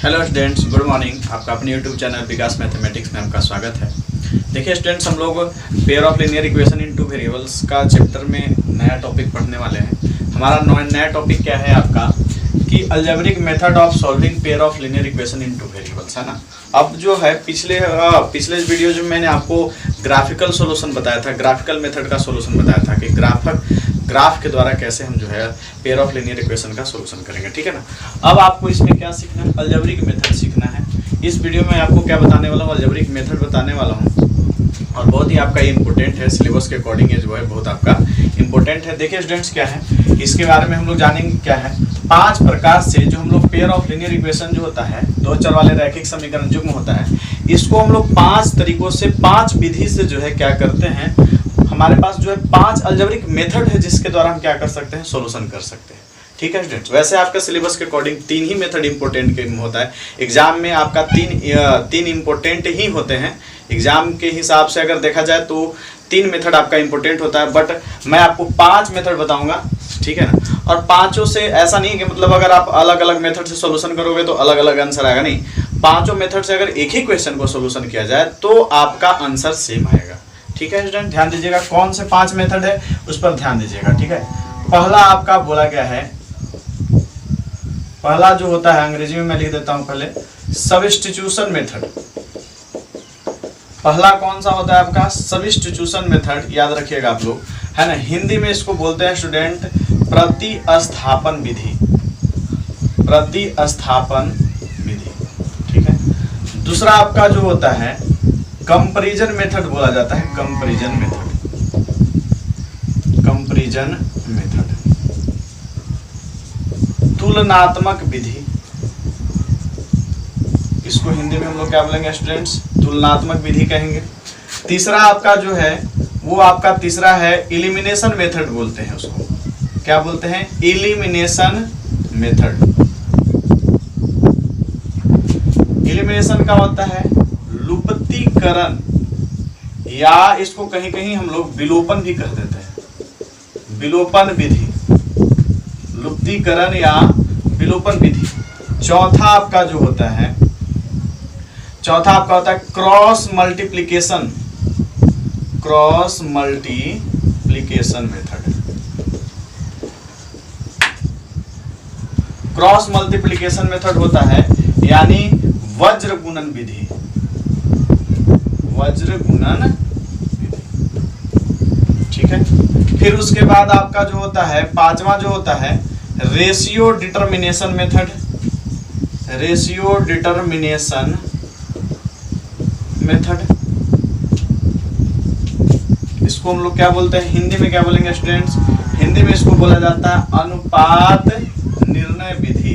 Hello students, good morning. आपका अपने YouTube channel विकास mathematics में आपका स्वागत है। देखिए स्टूडेंट्स, हम लोग pair of linear equation in two variables का चैप्टर में नया टॉपिक पढ़ने वाले हैं। हमारा नया टॉपिक क्या है आपका कि algebraic method of solving pair of linear equation in two variables, है ना। अब जो है पिछले वीडियो में मैंने आपको ग्राफिकल सॉल्यूशन बताया था, ग्राफिकल मेथड का सॉल्यूशन बताया था कि ग्राफ के द्वारा कैसे हम जो है पेयर ऑफ लीनियर इक्वेशन का सॉल्यूशन करेंगे, ठीक है ना। अब आपको इसमें क्या सीखना है, अलजेब्रिक मेथड सीखना है। इस वीडियो में आपको क्या बताने वाला हूँ, अलजेब्रिक मेथड बताने वाला हूँ और बहुत ही आपका इम्पोर्टेंट है, सिलेबस के अकॉर्डिंग ये जो है बहुत आपका इम्पोर्टेंट है। देखिए स्टूडेंट्स, क्या है इसके बारे में हम लोग जानेंगे। क्या है, 5 प्रकार से जो हम लोग पेयर ऑफ लीनियर इक्वेशन जो होता है, दो चर वाले रैखिक समीकरण युग्म होता है, इसको हम लोग 5 तरीकों से 5 विधि से जो है क्या करते हैं, हमारे पास जो है 5 अलजेब्रिक मेथड है जिसके द्वारा हम क्या कर सकते हैं, सॉल्यूशन कर सकते हैं, ठीक है स्टूडेंट्स। वैसे आपका सिलेबस के अकॉर्डिंग 3 ही मेथड इंपॉर्टेंट होता है। एग्जाम में आपका 3 इंपॉर्टेंट ही होते हैं। एग्जाम के हिसाब से अगर देखा जाए तो 3 मेथड आपका इंपॉर्टेंट होता है, बट मैं आपको 5 मेथड बताऊंगा, ठीक है ना। और पांचों से ऐसा नहीं कि मतलब अगर आप अलग अलग मेथड से सॉल्यूशन करोगे तो अलग अलग आंसर आएगा, नहीं। पांचों मेथड से अगर एक ही क्वेश्चन को सॉल्यूशन किया जाए तो आपका आंसर सेम आएगा, ठीक है स्टूडेंट। ध्यान दीजिएगा कौन से 5 मेथड है उस पर ध्यान दीजिएगा, ठीक है। पहला आपका बोला गया है, पहला जो होता है अंग्रेजी में मैं लिख देता हूं पहले, सब्स्टिट्यूशन मेथड। पहला कौन सा होता है आपका, सब्स्टिट्यूशन मेथड, याद रखिएगा आप लोग, है ना। हिंदी में इसको बोलते हैं स्टूडेंट प्रतिस्थापन विधि, प्रतिस्थापन विधि, ठीक है। दूसरा आपका जो होता है कंपैरिजन मेथड बोला जाता है, कंपैरिजन मेथड, कंपैरिजन मेथड। तुलनात्मक विधि, इसको हिंदी में हम लोग क्या बोलेंगे स्टूडेंट्स, तुलनात्मक विधि कहेंगे। तीसरा आपका जो है वो आपका तीसरा है एलिमिनेशन मेथड बोलते हैं उसको, क्या बोलते हैं, एलिमिनेशन मेथड। एलिमिनेशन का होता है लुप्तीकरण, या इसको कहीं कहीं हम लोग विलोपन भी कह देते हैं, विलोपन विधि, लुप्तीकरण या विलोपन विधि। चौथा आपका जो होता है, चौथा आपका होता है cross multiplication, cross multiplication method. Cross multiplication method होता है यानी वज्र गुणन विधि, वज्र गुणन विधि, ठीक है। फिर उसके बाद आपका जो होता है पांचवा जो होता है ratio determination method, ratio determination method. इसको हम लोग क्या बोलते हैं, हिंदी में क्या बोलेंगे स्टूडेंट्स, हिंदी में इसको बोला जाता है अनुपात निर्णय विधि,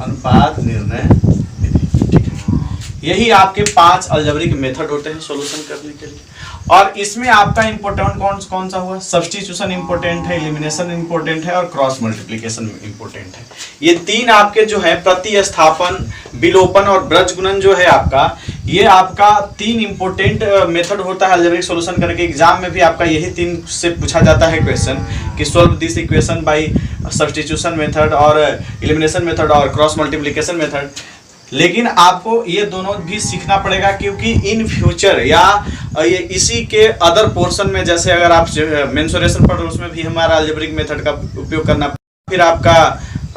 अनुपात निर्णय विधि, ठीक है। यही आपके 5 अलजेब्रिक मेथड होते हैं सॉल्यूशन करने के लिए। और इसमें आपका इंपॉर्टेंट कौन सा हुआ, सब्स्टिट्यूशन इंपॉर्टेंट है, एलिमिनेशन इंपॉर्टेंट है और क्रॉस मल्टीप्लिकेशन इंपॉर्टेंट है। ये 3 आपके जो है प्रतिस्थापन, विलोपन और ब्रजगुणन जो है आपका, ये आपका 3 इंपॉर्टेंट मेथड होता है अलजेब्रिक सॉल्यूशन करके। एग्जाम में भी आपका यही 3 से पूछा जाता है क्वेश्चन कि solve this equation by substitution method और एलिमिनेशन मेथड और क्रॉस मल्टीप्लिकेशन मेथड। लेकिन आपको ये दोनों भी सीखना पड़ेगा क्योंकि इन फ्यूचर या ये इसी के अदर पोर्शन में, जैसे अगर आप मेंसुरेशन पढ़ रहे हो उसमें भी हमारा अलजेब्रिक मेथड का उपयोग करना, फिर आपका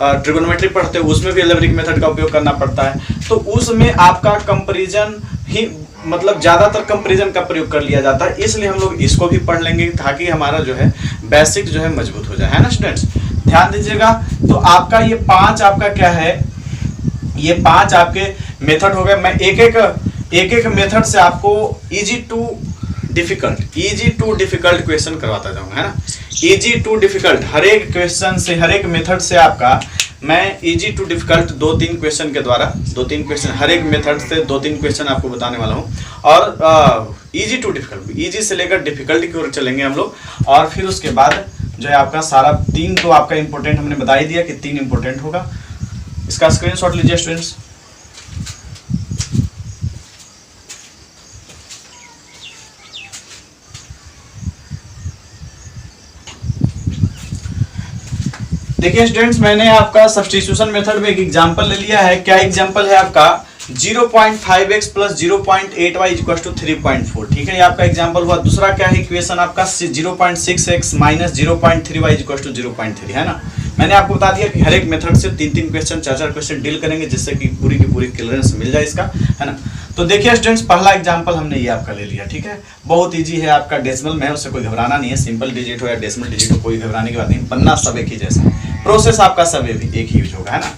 ट्रिगोनोमेट्री पढ़ते हो उसमें भी अलजेब्रिक मेथड का उपयोग करना पड़ता है। तो उसमें आपका कंपैरिजन ही, मतलब ज्यादातर कंपैरिजन का प्रयोग कर लिया जाता है, इसलिए हम लोग इसको भी पढ़ लेंगे ताकि हमारा जो है बेसिक जो है मजबूत हो जाए, है ना स्टूडेंट्स। ध्यान दीजिएगा। तो आपका ये 5 आपका क्या है, ये 5 आपके मेथड हो गए। मैं एक एक मेथड से आपको इजी टू डिफिकल्ट क्वेश्चन करवाता जाऊंगा, है ना। इजी टू डिफिकल्ट, हर एक क्वेश्चन से, हर एक मेथड से आपका मैं इजी टू डिफिकल्ट 2-3 क्वेश्चन के द्वारा, 2-3 क्वेश्चन हर एक मेथड से 2-3 क्वेश्चन आपको बताने वाला हूं। और इजी टू डिफिकल्ट, इजी से लेकर डिफिकल्ट की ओर चलेंगे हम लोग। और फिर उसके बाद जो है आपका सारा 3 तो आपका इंपॉर्टेंट हमने बता ही दिया कि 3 इंपॉर्टेंट होगा। इसका स्क्रीनशॉट लीजिए स्टूडेंट्स। देखिए स्टूडेंट्स, मैंने आपका सब्स्टिट्यूशन मेथड में एक एग्जांपल ले लिया है। क्या एग्जांपल है आपका 0.5x plus 0.8y equal to 3.4। ठीक है, ये आपका एग्जांपल हुआ। दूसरा क्या है इक्वेशन आपका 0.6x minus 0.3y equal to 0.3, है ना। मैंने आपको बता दिया कि हर एक मेथड से 3-3 क्वेश्चन 4-4 क्वेश्चन डील करेंगे, जिससे कि पूरी की पूरी क्लियरेंस मिल जाए इसका, है ना। तो देखिए स्टूडेंट्स, पहला एग्जांपल हमने ये आपका ले लिया। ठीक है, बहुत इजी है आपका, डेसिमल में है, उससे कोई घबराना नहीं है। सिंपल डिजिट हो या डेसिमल डिजिट हो, कोई घबराने की बात नहीं। बनना सब एक ही जैसा, प्रोसेस आपका सब एक ही यूज होगा, है ना।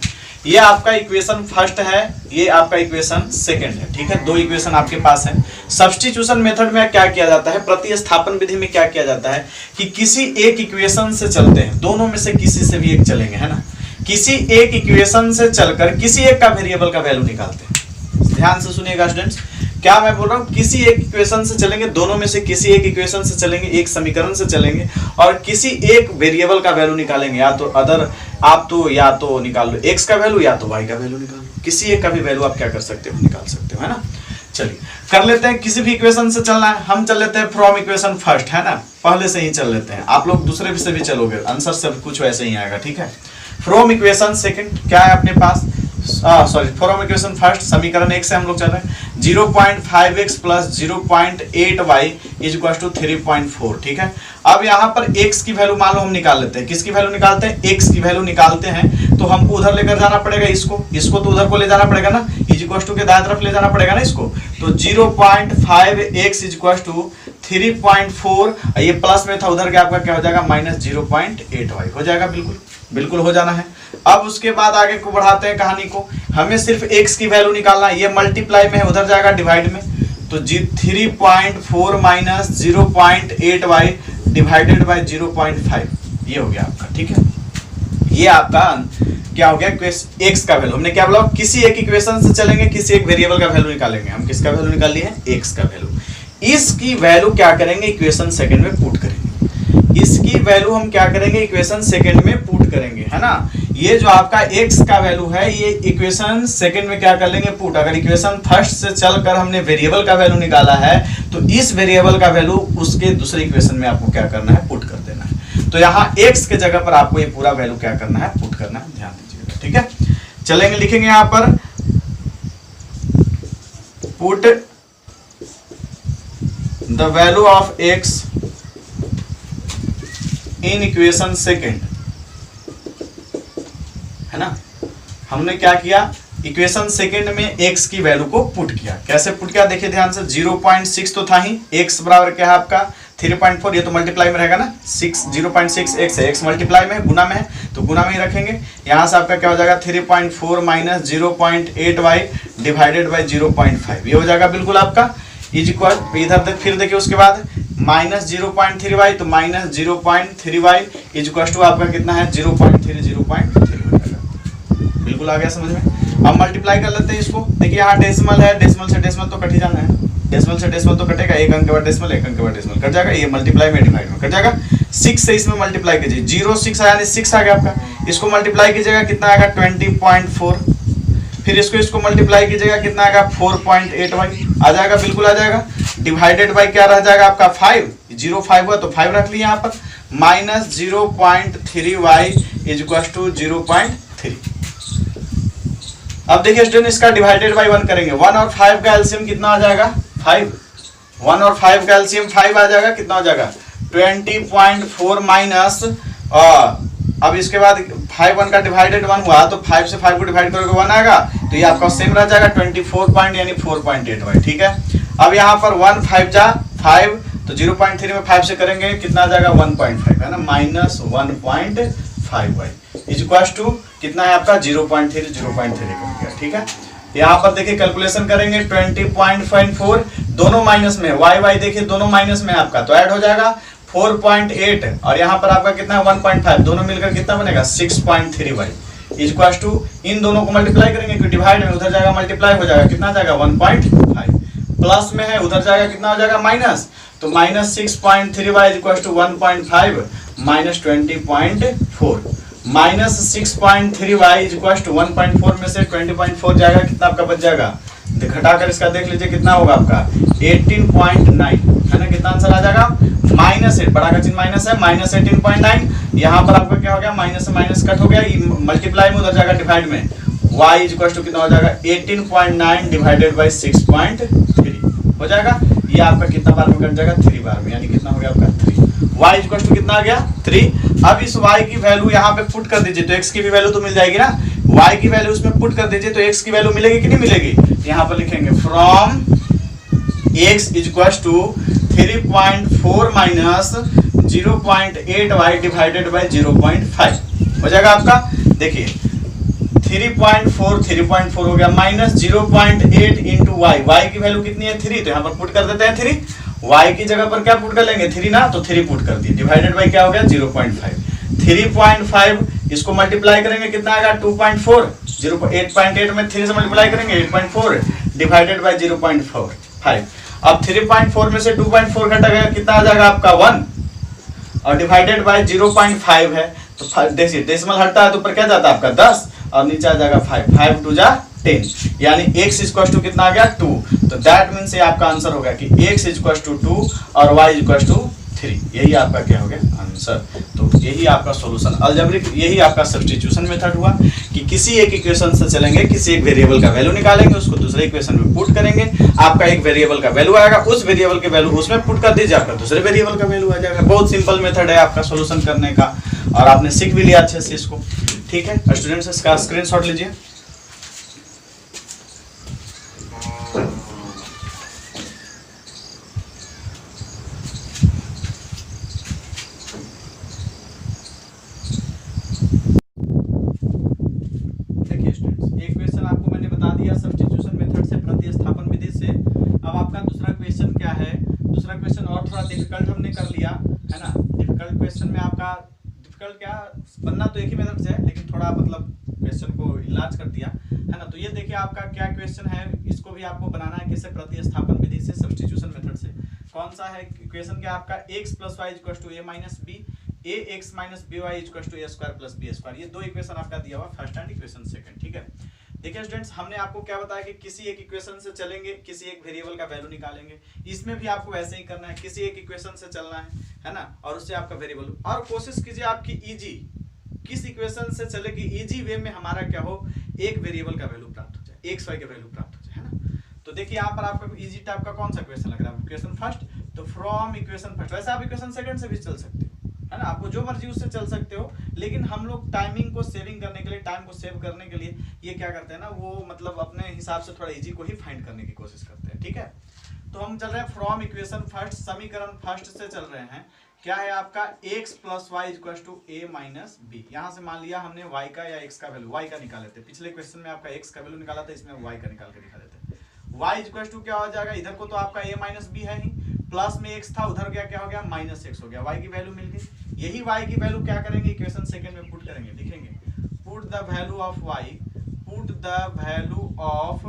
ये आपका इक्वेशन फर्स्ट है, ये आपका इक्वेशन सेकंड है। ठीक है, दो इक्वेशन आपके पास है। सब्स्टिट्यूशन मेथड में क्या किया जाता है, प्रतिस्थापन विधि में क्या किया जाता है कि किसी एक इक्वेशन से चलते हैं, दोनों में से किसी से भी एक चलेंगे, है ना। किसी एक इक्वेशन से चलकर किसी एक का वेरिएबल का वैल्यू निकालते हैं। ध्यान से सुनिएगा स्टूडेंट्स, क्या मैं बोल रहा हूँ, किसी एक इक्वेशन से चलेंगे, दोनों में से किसी एक इक्वेशन से चलेंगे, एक समीकरण से चलेंगे और किसी एक वेरिएबल का वैल्यू निकालेंगे। या तो अदर आप तो या तो निकाल लो x का वैल्यू, या तो y का वैल्यू निकाल लो। किसी एक का भी वैल्यू आप क्या कर सकते हो, निकाल सकते हो, है ना। चलिए कर लेते हैं, किसी भी इक्वेशन से चलना है। हम चल लेते हैं फ्रॉम इक्वेशन फर्स्ट, है ना, पहले से ही चल लेते हैं। आप लोग दूसरे से भी चलोगे, आंसर सब कुछ वैसे ही आएगा। ठीक है, फ्रॉम इक्वेशन सेकंड क्या है अपने पास, सॉरी फ्रॉम इक्वेशन फर्स्ट समीकरण एक से हम लोग चल रहे हैं। 0.5x plus 0.8y is equal to 3.4। ठीक है, अब यहाँ पर x की वैल्यू मान लो हम निकाल लेते हैं। किसकी वैल्यू निकालते हैं, x की वैल्यू निकालते हैं। तो हमको उधर लेकर जाना पड़ेगा, इसको तो उधर को ले जाना पड़ेगा ना, इज इक्वल टू के दाएं तरफ ले जाना पड़ेगा ना इसको। तो 0.5x इज इक्वल टू 3.4, ये प्लस में था, उधर के आपका क्या हो जाएगा, माइनस 0.8y हो जाएगा। बिल्कुल हो जाना है। अब उसके बाद आगे को बढ़ाते हैं कहानी को, हमें सिर्फ x की वैल्यू निकालना है। ये मल्टीप्लाई में है, उधर जाएगा डिवाइड में। तो 3.4 माइनस 0.8y डिवाइडेड बाय 0.5, ये हो गया आपका। ठीक है, ये आपका क्या हो गया, x का वैल्यू। हमने क्या बोला, किसी एक इक्वेशन से चलेंगे, किसी एक वेरिएबल का वैल्यू निकालेंगे। हम किसका वैल्यू निकाल लिए हैं, x का वैल्यू। इसकी वैल्यू क्या करेंगे, इक्वेशन सेकंड में पुट करेंगे। इसकी वैल्यू हम क्या करेंगे, इक्वेशन सेकंड में पुट करेंगे, है ना। ये जो आपका x का वैल्यू है, ये इक्वेशन सेकंड में क्या कर लेंगे, पुट। अगर इक्वेशन फर्स्ट से चलकर हमने वेरिएबल का वैल्यू निकाला है, तो इस वेरिएबल का वैल्यू उसके दूसरे इक्वेशन में आपको क्या करना है, पुट कर देना है। तो यहाँ x के जगह पर आपको ये पूरा वैल्यू क्या करना है, पुट करना है। ध्यान दीजिएगा। ठीक है, चलेंगे, लिखेंगे यहाँ पर put the value of x in equation second, है ना। हमने क्या किया, इक्वेशन सेकंड में x की वैल्यू को पुट किया। कैसे पुट किया, देखिए ध्यान से। 0.6 तो था ही, x बराबर क्या है आपका 3.4, ये तो मल्टीप्लाई में रहेगा ना। 0.6 x है, x मल्टीप्लाई में, गुना में है, तो गुना में ही रखेंगे। यहाँ से आपका क्या हो जाएगा, 3.4 माइनस 0.8y डिवाइडेड बाई 0.5, ये हो जाएगा बिल्कुल आपका इज इक्वल। इधर फिर देखिए उसके बाद माइनस 0.3y, तो minus 0.3y is equal to आपका कितना है, 0.3 हो जाएगा। बिल्कुल आ गया समझ में। अब मल्टीप्लाई कर लेते हैं इसको। देखिए यहाँ डेसिमल है, डेसिमल से डेसिमल तो कट ही जाना है, डेसिमल से डेसिमल तो कटेगा, एक अंक के बाद डेसिमल, एक अंक के बाद डेसिमल कट जाएगा। ये मल्टीप्लाई में डिवाइड में कट जाएगा। 6 से इसमें मल्टीप्लाई कीजिए, 0.6 आया, 6 आ गया आपका। इसको मल्टीप्लाई कीजिएगा, कितना आएगा 20.4। फिर इसको मल्टीप्लाई कीजिएगा, कितना आएगा 4.8y आ जाएगा, बिल्कुल आ जाएगा। डिवाइडेड बाई क्या रह जाएगा आपका 5, 0.5 हुआ तो 5 रख लिया यहाँ पर, minus 0.3y is equal to 0.3। अब देखिए स्टूडेंट, इसका डिवाइडेड बाई 1 करेंगे। 1 और 5 का एलसीएम कितना आ जाएगा, 5। 1 और 5 का एलसीएम 5 आ जाएगा, कितना हो जाएगा 20.4 माइनस, अब इसके बाद 5 1 का डिवाइडेड 1 हुआ, तो 5 से 5 को डिवाइड करोगे 1 आएगा, तो ये आपका सेम रह जाएगा 24 पॉइंट यानी 4.8y। ठीक है, अब यहाँ पर 1 5 जा 5, तो 0.3 में 5 से करेंगे कितना आ जाएगा 1.5, है ना, minus 1.5y is equal to कितना है आपका 0.3 कर गया। ठीक है, यहाँ पर देखिए कैलकुलेशन करेंगे 20.4, दोनों माइनस में, y देखिए दोनों माइनस में आपका, तो ऐड हो जाएगा 4.8 और यहाँ पर आपका कितना है 1.5, दोनों मिलकर कितना बनेगा 6.3y इज इक्वल टू, इन दोनों को मल्टीप्लाई करेंगे क्योंकि डिवाइड में, उधर जाएगा मल्टीप्लाई हो जाएगा, कितना जाएगा 1.5, प्लस में है उधर जाएगा कितना हो जाएगा माइनस, तो minus 6.3y is equal to 1.5 minus 20.4, minus 6.3y is equal to 1.4 में से 20.4 जाएगा, कितना आपका बच जाएगा, घटाकर इसका देख लीजिए कितना होगा आपका 18.9। है ना। कितना आंसर आ जाएगा, -8, बड़ा का चिन्ह माइनस है, -18.9। यहाँ पर आपका क्या हो गया, माइनस से माइनस कट हो गया, मल्टीप्लाई में उधर जाएगा डिवाइड में, y इक्वल टू कितना हो जाएगा 18.9 डिवाइडेड बाई 6.3 हो जाएगा। ये आपका कितना बार में कट जाएगा, 3 बार में, यानी कितना हो गया आपका 3। y इक्वल टू कितना आ गया 3। अब इस y की वैल्यू यहाँ पे पुट कर दीजिए तो x की भी वैल्यू तो मिल जाएगी ना, y की वैल्यू उसमें पुट कर दीजिए तो x की वैल्यू मिलेगी कि नहीं मिलेगी। यहाँ पर लिखेंगे from x equal to 3.4 minus 0.8y divided by 0.5 हो जाएगा आपका। देखिए 3.4 हो गया माइनस 0.8 इंटू y की वैल्यू कितनी है 3, तो यहाँ पर पुट कर देते हैं 3, y की जगह पर क्या पुट कर लेंगे 3 ना, तो 3 पुट कर दिए, डिवाइडेड बाई क्या हो गया 0.5, 3.5 इसको मल्टीप्लाई करेंगे कितना आएगा 2.4, 8.8 में 3 से मल्टीप्लाई करेंगे 8.4 डिवाइडेड बाई 0.5। अब 3.4 में से 2.4 घटा गया कितना आ जाएगा आपका 1 और डिवाइडेड बाई 0.5 है, तो देखिए डेसिमल हटता है तो ऊपर क्या जाता है आपका 10 और नीचे आ जाएगा 5 2 जा 10, यानी x इक्वल टू कितना आ गया 2। तो दैट मीन्स ये आपका आंसर होगा कि x इक्वल टू 2 और y इक्वल टू 3, यही आपका क्या हो गया आंसर। तो यही आपका सॉल्यूशन अलजेब्रिक, यही आपका सब्स्टिट्यूशन मेथड हुआ कि किसी एक इक्वेशन से चलेंगे, किसी एक वेरिएबल का वैल्यू निकालेंगे, उसको दूसरे इक्वेशन में पुट करेंगे, आपका एक वेरिएबल का वैल्यू आएगा, उस वेरिएबल के वैल्यू उसमें पुट कर दीजिए, आपका दूसरे वेरिएबल का वैल्यू आ जाएगा। बहुत सिंपल मेथड है आपका सॉल्यूशन करने का और आपने सीख भी लिया अच्छे से इसको, ठीक है। स्टूडेंट्स इसका स्क्रीनशॉट लीजिए। डिफिकल्ट हमने कर लिया है ना। डिफिकल्ट क्वेश्चन में आपका डिफिकल्ट क्या बनना तो एक ही मेथड से है, लेकिन थोड़ा मतलब क्वेश्चन को इलाज कर दिया है ना। तो ये देखिए आपका क्या क्वेश्चन है, इसको भी आपको बनाना है किससे, प्रतिस्थापन विधि से, सब्स्टिट्यूशन मेथड से। कौन सा है क्वेश्चन, क्या आपका x plus y equal to a minus b, ax minus by equal to a square plus b square, ये दो इक्वेशन आपका दिया हुआ फर्स्ट एंड इक्वेशन सेकंड, ठीक है। देखिए स्टूडेंट्स, हमने आपको क्या बताया कि किसी एक इक्वेशन से चलेंगे, किसी एक वेरिएबल का वैल्यू निकालेंगे, इसमें भी आपको वैसे ही करना है, किसी एक इक्वेशन से चलना है ना, और उससे आपका वेरिएबल, और कोशिश कीजिए आपकी इजी किस इक्वेशन से चले कि इजी वे में हमारा क्या हो, एक वेरिएबल का वैल्यू प्राप्त हो जाए, एक्स वाई का वैल्यू प्राप्त हो जाए, है ना। तो देखिए यहाँ पर आपका इजी टाइप का कौन सा इक्वेशन लग रहा है, इक्वेशन फर्स्ट, तो फ्रॉम इक्वेशन फर्स्ट, वैसे आप इक्वेशन सेकंड से भी चल सकते हो, है ना, आपको जो मर्जी उससे चल सकते हो, लेकिन हम लोग टाइमिंग को सेविंग करने के लिए, टाइम को सेव करने के लिए ये क्या करते हैं ना, वो मतलब अपने हिसाब से थोड़ा इजी को ही फाइंड करने की कोशिश करते हैं, ठीक है। तो हम चल रहे हैं फ्रॉम इक्वेशन फर्स्ट, समीकरण फर्स्ट से चल रहे हैं। क्या है आपका x plus y equal to a minus b. यहाँ से मान लिया हमने y का या x का वैल्यू, y का निकाले थे, पिछले क्वेश्चन में आपका x का वैल्यू निकाला था, इसमें y का निकाल के दिखा देते। y इक्वल टू क्या हो जाएगा, इधर को तो आपका a माइनस बी है ही, प्लस में x था, उधर क्या हो गया माइनस x हो गया, y की वैल्यू मिल गई। यही y की वैल्यू क्या करेंगे, इक्वेशन सेकंड में पुट करेंगे, लिखेंगे put the value of y, put the value of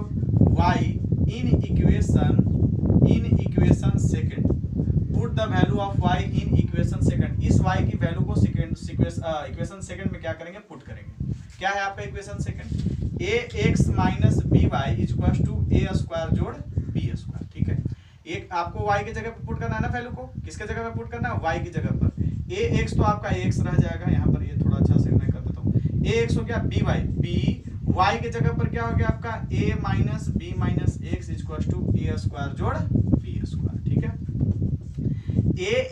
y in equation second, put the value of y in equation second. इस y की वैल्यू को इक्वेशन सेकंड में क्या करेंगे, पुट करेंगे। क्या है आपका equation second, ax minus by equal to a square जोड़ b स्क्वायर, ठीक है। एक आपको y की जगह पे पुट करना है ना, वैल्यू को किसके जगह पे पुट करना है, y की जगह पर। ax तो आपका ax रह जाएगा, यहाँ पर ये थोड़ा अच्छा से मैं कर देता हूँ, ax हो गया by, y की जगह पर क्या हो गया आपका a minus b minus x equal to a square जोड़ b स्क्वायर, ठीक है।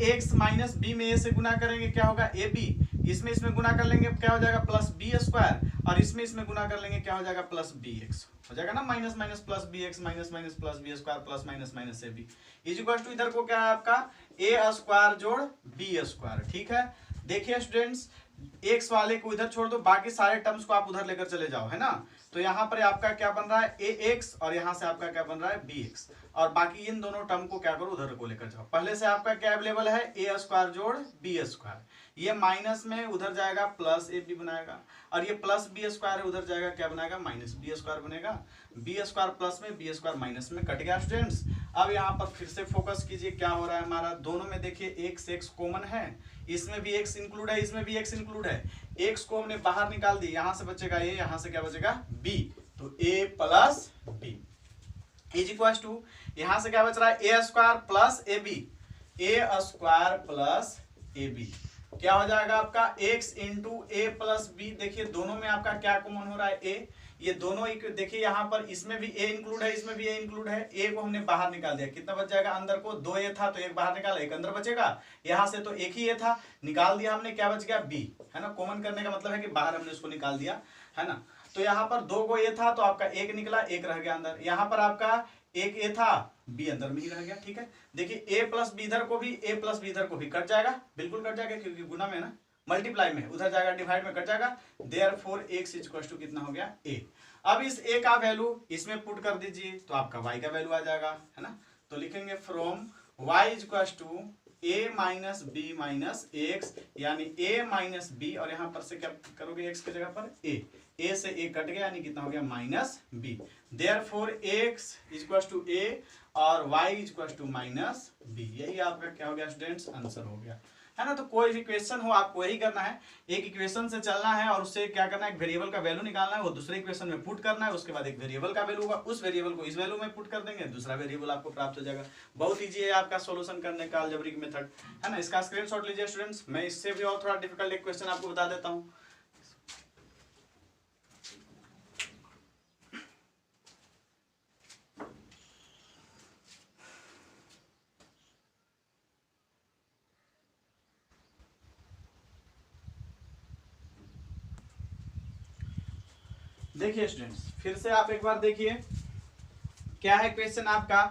ax माइनस b में a से गुना करेंगे क्या होगा ab, इसमें गुना कर लेंगे क्या हो जाएगा प्लस b स्क्वायर, और इसमें गुना कर लेंगे क्या हो जाएगा प्लस bx हो जाएगा ना, minus minus plus bx minus minus plus b square plus minus minus ab equal to इधर को क्या है आपका a स्क्वायर जोड़ b स्क्वायर, ठीक है। देखिए स्टूडेंट्स, x वाले को इधर छोड़ दो, बाकी सारे टर्म्स को आप उधर लेकर चले जाओ, है ना। तो यहाँ पर आपका क्या बन रहा है ax, और यहाँ से आपका क्या बन रहा है bx, और बाकी इन दोनों टर्म को क्या करो उधर को लेकर जाओ। पहले से आपका क्या अवेलेबल है, a स्क्वायर जोड़ b स्क्वायर, ये माइनस में उधर जाएगा प्लस ab बनाएगा, और ये प्लस b स्क्वायर है उधर जाएगा क्या बनाएगा माइनस b स्क्वायर बनेगा, b स्क्वायर प्लस में b स्क्वायर माइनस में कट गया स्टूडेंट्स। अब यहाँ पर फिर से फोकस कीजिए, क्या हो रहा है हमारा, दोनों में देखिए x कॉमन है, इसमें भी x इंक्लूड है, इसमें भी x इंक्लूड है, x को हमने बाहर निकाल दी, यहाँ से बचेगा a, यहाँ से क्या बचेगा b, तो a plus b is equal to, यहाँ से क्या बच रहा है a square plus ab, a square plus A b. क्या हो जाएगा आपका x into a plus b. देखिए दोनों में आपका क्या कॉमन हो रहा है a, ये दोनों एक, देखिए यहाँ पर इसमें भी a इंक्लूड है, इसमें भी a इंक्लूड है। a को हमने बाहर निकाल दिया, कितना बच जाएगा अंदर को, 2a था तो एक बाहर निकाला, एक अंदर बचेगा। यहाँ से तो एक ही a था, निकाल दिया हमने, क्या बच गया b, है ना। कॉमन करने का मतलब है कि बाहर हमने उसको निकाल दिया, है ना। तो यहाँ पर 2 को a था तो आपका एक निकला, एक रह गया अंदर। यहाँ पर आपका एक a था, b अंदर में ही रह गया, ठीक है। देखिए a प्लस बी इधर को भी, a प्लस बी इधर को भी कट जाएगा, बिल्कुल कट जाएगा, क्योंकि गुना में ना, मल्टीप्लाई में, उधर जाएगा डिवाइड में कट जाएगा। देयरफॉर x इक्वल टू कितना हो गया a। अब इस a का वैल्यू इसमें पुट कर दीजिए तो आपका y का वैल्यू आ जाएगा, है ना। तो लिखेंगे from y equal to a minus b minus x, यानी a माइनस बी, और यहाँ पर से क्या करोगे x की जगह पर a से a कट गया, यानी कितना हो गया minus b। Therefore x equal to a और y equal to minus b। यही आपका क्या हो गया स्टूडेंट्स, आंसर हो गया, है ना। तो कोई भी इक्वेशन हो आपको यही करना है, एक इक्वेशन से चलना है और उससे क्या करना है, एक वेरिएबल का वैल्यू निकालना है, वो दूसरे इक्वेशन में पुट करना है, उसके बाद एक वेरिएबल का वैल्यू होगा, उस वेरिएबल को इस वैल्यू में पुट कर देंगे, दूसरा वेरिएबल आपको प्राप्त हो जाएगा। बहुत ईजी है आपका सोल्यूशन करने का अलजेब्रिक मेथड, है ना। इसका स्क्रीनशॉट लीजिए स्टूडेंट्स। मैं इससे भी और थोड़ा डिफिकल्ट एक क्वेश्चन आपको बता देता हूँ। देखिए स्टूडेंट्स, फिर से आप एक बार देखिए क्या है क्वेश्चन आपका।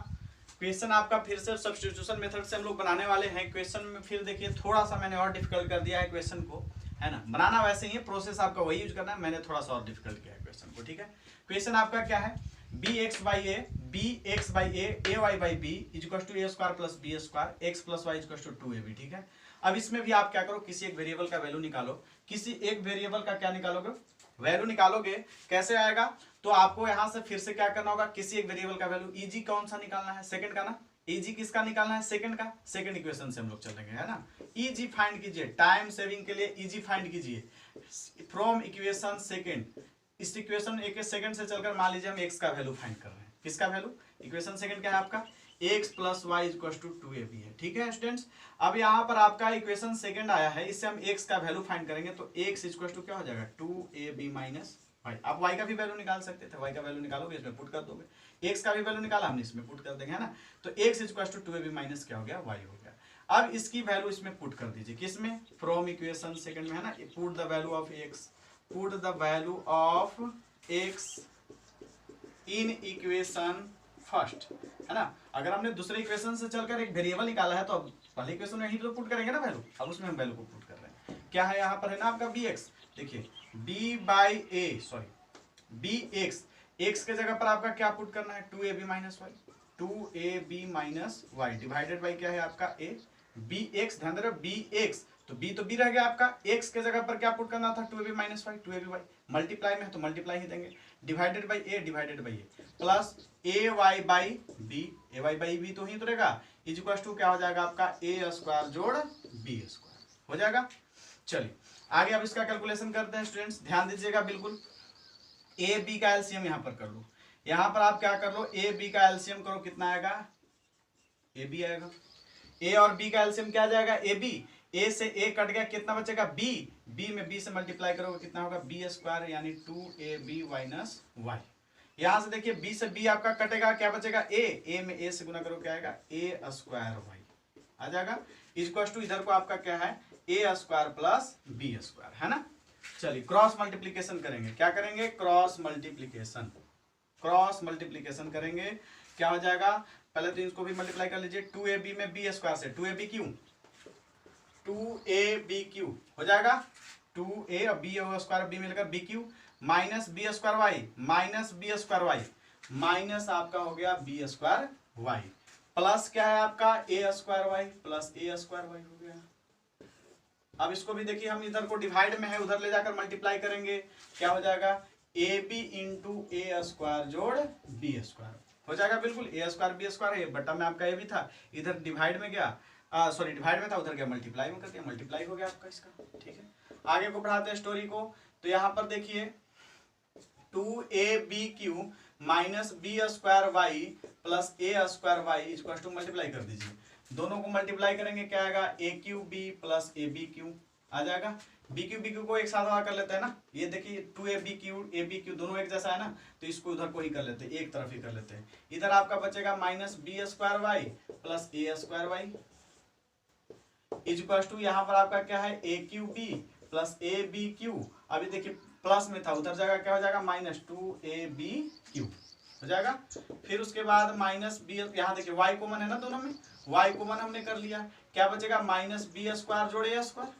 क्वेश्चन आपका फिर से सब्स्टिट्यूशन मेथड से हम लोग बनाने वाले हैं। क्वेश्चन में फिर देखिए थोड़ा सा मैंने और डिफिकल्ट कर दिया है क्वेश्चन को, है ना। बनाना वैसे ही है, प्रोसेस आपका वही यूज करना है, मैंने थोड़ा सा और डिफिकल्ट किया है क्वेश्चन को, ठीक है। क्वेश्चन आपका क्या है, b x by a y by b equal to a square plus b square x plus y equal to 2ab, ठीक है। अब इसमें भी आप क्या करो, किसी एक वेरिएबल का वैल्यू निकालो, किसी एक वेरिएबल का क्या निकालोगे, वैल्यू निकालोगे। कैसे आएगा, तो आपको यहां से फिर से क्या करना होगा, किसी एक वेरिएबल का वैल्यू, ईजी कौन सा निकालना है, सेकंड का ना। ईजी किसका निकालना है, सेकंड का। सेकंड इक्वेशन से हम लोग चलेंगे, है ना। ईजी फाइंड कीजिए, टाइम सेविंग के लिए ईजी फाइंड कीजिए फ्रॉम इक्वेशन सेकंड। इस इक्वेशन एक सेकंड से चलकर मान लीजिए हम x का वैल्यू फाइंड कर रहे हैं। किसका वैल्यू, इक्वेशन सेकंड क्या है आपका, x plus y equal to 2ab है, ठीक है स्टूडेंट्स। अब यहाँ पर आपका इक्वेशन सेकंड आया है, इससे हम x का वैल्यू फाइंड करेंगे, तो x इक्वल टू क्या हो जाएगा 2ab माइनस वाई। आप y का भी वैल्यू निकाल सकते थे, y का वैल्यू निकालोगे इसमें पुट कर दोगे, x का भी वैल्यू निकाला हमने, इसमें पुट कर देंगे, है ना। तो x equal to 2ab minus क्या हो गया y हो गया। अब इसकी वैल्यू इसमें पुट कर दीजिए, किसमें, फ्रॉम इक्वेशन सेकंड में, है ना। Put the value of x, put the value of x in equation first, है ना। अगर हमने दूसरे इक्वेशन से चलकर एक वेरिएबल निकाला है तो अब पहले इक्वेशन में ही तो पुट करेंगे ना वैल्यू, अब उसमें हम वैल्यू को पुट कर रहे हैं। क्या है यहाँ पर, है ना आपका bx, देखिए b by A, sorry bx, x के जगह पर आपका क्या पुट करना है, 2ab minus y, 2ab minus y divided by क्या है आपका a, bx, ध्यान दे रहे हो bx, तो b तो b रह गया आपका, x के जगह पर क्या पुट करना था, 2ab minus y, 2ab Y, multiply में है तो मल्टीप्लाई ही देंगे, divided by a, divided by a, plus ay by b, ay by b तो ही तो रहेगा, इज इक्वल टू क्या हो जाएगा आपका a स्क्वायर जोड़ b स्क्वायर हो जाएगा। चलिए आगे अब इसका कैलकुलेशन करते हैं स्टूडेंट्स, ध्यान दीजिएगा बिल्कुल। a b का एलसीएम यहाँ पर कर लो, यहाँ पर आप क्या कर लो, a b का एलसीएम करो, कितना आएगा, a b आएगा। a और b का एलसीएम क्या आ जाएगा, a b, a से a कट गया, कितना बचेगा b, b में b से मल्टीप्लाई करोगे कितना होगा b स्क्वायर, यानी 2ab माइनस वाई। यहां से देखिए b से b आपका कटेगा, क्या बचेगा a में a से गुना करो, क्या आएगा a स्क्वायर वाई आ जाएगा, इक्वल टू इधर को आपका क्या है a square plus b square, है ना। चलिए क्रॉस मल्टीप्लीकेशन करेंगे, क्या करेंगे, क्रॉस मल्टीप्लीकेशन, क्रॉस मल्टीप्लीकेशन करेंगे, क्या हो जाएगा, पहले तो इसको भी मल्टीप्लाई कर लीजिए, 2ab में b स्क्वायर से 2ab क्यू, 2ab क्यू हो जाएगा, 2a और b स्क्वायर b मिलकर b q minus b square y, minus b square y, minus आपका हो गया b स्क्वायर वाई, प्लस क्या है आपका a square Y, plus a square y हो गया। अब इसको भी देखिए हम इधर को डिवाइड में है, उधर ले जाकर मल्टीप्लाई करेंगे, क्या हो जाएगा ab इंटू a स्क्वायर जोड़ b स्क्वायर हो जाएगा, बिल्कुल a स्क्वायर b स्क्वायर है, बटा में आपका a भी था, इधर डिवाइड में गया, सॉरी डिवाइड में था, उधर गया मल्टीप्लाई में कर दिया, मल्टीप्लाई हो गया आपका इसका, ठीक है। आगे को बढ़ाते हैं स्टोरी को, तो यहाँ पर देखिए 2ab Q minus b square Y plus a square Y equal to multiply कर दीजिए, दोनों को मल्टीप्लाई करेंगे क्या आएगा, A Q B plus A B Q आ जाएगा। बी क्यू को एक साथ और कर लेते हैं ना, ये देखिए 2ab क्यू दोनों एक जैसा है ना, तो इसको उधर को ही कर लेते हैं, एक तरफ ही कर लेते हैं। इधर आपका बचेगा minus B square Y plus A square Y is equal to, यहाँ पर आपका क्या है, A Q B plus A B Q. अभी देखिए प्लस में था, उधर जगह क्या हो जाएगा, माइनस 2ab क्यू हो जाएगा। फिर उसके बाद माइनस बी, यहाँ देखिए वाई कॉमन है ना दोनों में, वाई कॉमन हमने कर लिया, क्या बचेगा, माइनस बी स्क्वायर जोड़े ए स्क्वायर,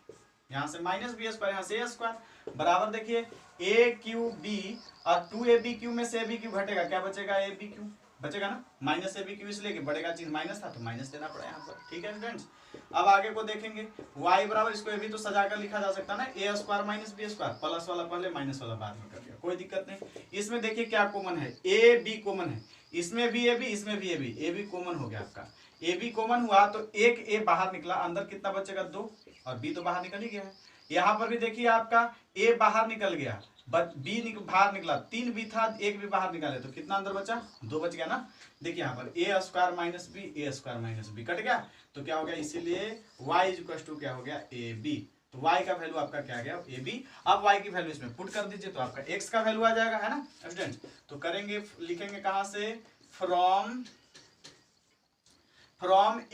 यहाँ से माइनस बी स्क्वायर, यहाँ से ए स्क्वायर बराबर देखिए ए क्यू बी और 2ab क्यू में से ए बी क्यू घटेगा, क्या बचेगा, ए बी क्यू बचेगा ना, माइनस ए बी क्यू इसलिए कि बढ़ेगा चिन्ह माइनस था तो माइनस देना पड़ा यहाँ पर। ठीक है स्टूडेंट्स, अब आगे को देखेंगे y बराबर, इसको ए भी तो सजाकर लिखा जा सकता है ना, A square minus B square, plus वाला पहले माइनस वाला बाद में कर दिया, कोई दिक्कत नहीं। इसमें देखिए क्या कॉमन है, ए बी कॉमन है, इसमें भी ए बी, इसमें भी ए बी कॉमन हो गया आपका। ए बी कॉमन हुआ तो एक ए बाहर निकला, अंदर कितना बचेगा 2 और बी तो बाहर निकल ही गया है। यहाँ पर भी देखिए आपका ए बाहर निकल गया, बी बाहर निकला, 3 भी था, एक भी बाहर निकाले तो कितना अंदर बचा, 2 बच गया ना। देखिए यहाँ पर ए स्क्वायर माइनस बी, ए स्क्वायर माइनस बी कट गया, तो क्या हो गया, इसीलिए y इज इक्वल टू क्या हो गया, ए बी। तो y का वैल्यू आपका क्या आ गया, ए बी। अब y की वैल्यू इसमें पुट कर दीजिए तो आपका x का वैल्यू आ जाएगा, है ना स्टूडेंट। तो करेंगे, लिखेंगे कहाँ से, from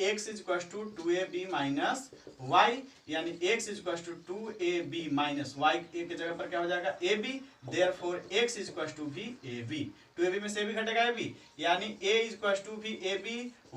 x is equal to 2ab minus y, यानी x is equal to 2ab minus y, एक की जगह पर क्या हो जाएगा, ab, therefore x is equal to भी ab, 2ab में से भी घटेगा ab, यानी a इज इक्वल टू भी ab,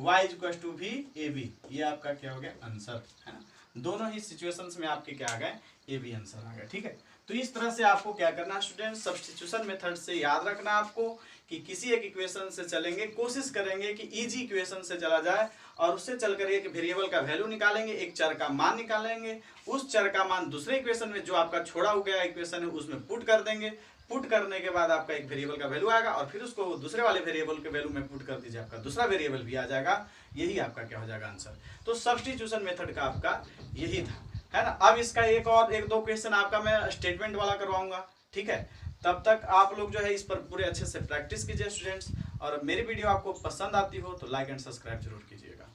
y is equal to भी ab। ये आपका क्या हो गया, आंसर, है ना। दोनों ही सिचुएशंस में आपके क्या आ गए, ए बी आंसर आ गया। ठीक है, तो इस तरह से आपको क्या करना है स्टूडेंट, सब्स्टिट्यूशन मेथड से याद रखना आपको कि किसी एक इक्वेशन से चलेंगे, कोशिश करेंगे कि इजी इक्वेशन से चला जाए और उससे चल करके एक वेरिएबल का वैल्यू निकालेंगे, एक चर का मान निकालेंगे, उस चर का मान दूसरे इक्वेशन में जो आपका छोड़ा हो गया इक्वेशन है उसमें पुट कर देंगे, पुट करने के बाद आपका एक वेरिएबल का वैल्यू आएगा और फिर उसको दूसरे वाले वेरिएबल के वैल्यू में पुट कर दीजिए, आपका दूसरा वेरिएबल भी आ जाएगा, यही आपका क्या हो जाएगा, आंसर। तो सब्स्टिट्यूशन मेथड का आपका यही था, है ना। अब इसका एक दो क्वेश्चन आपका मैं स्टेटमेंट वाला करवाऊंगा, ठीक है। तब तक आप लोग जो है इस पर पूरे अच्छे से प्रैक्टिस कीजिए स्टूडेंट्स, और मेरी वीडियो आपको पसंद आती हो तो लाइक एंड सब्सक्राइब जरूर कीजिएगा।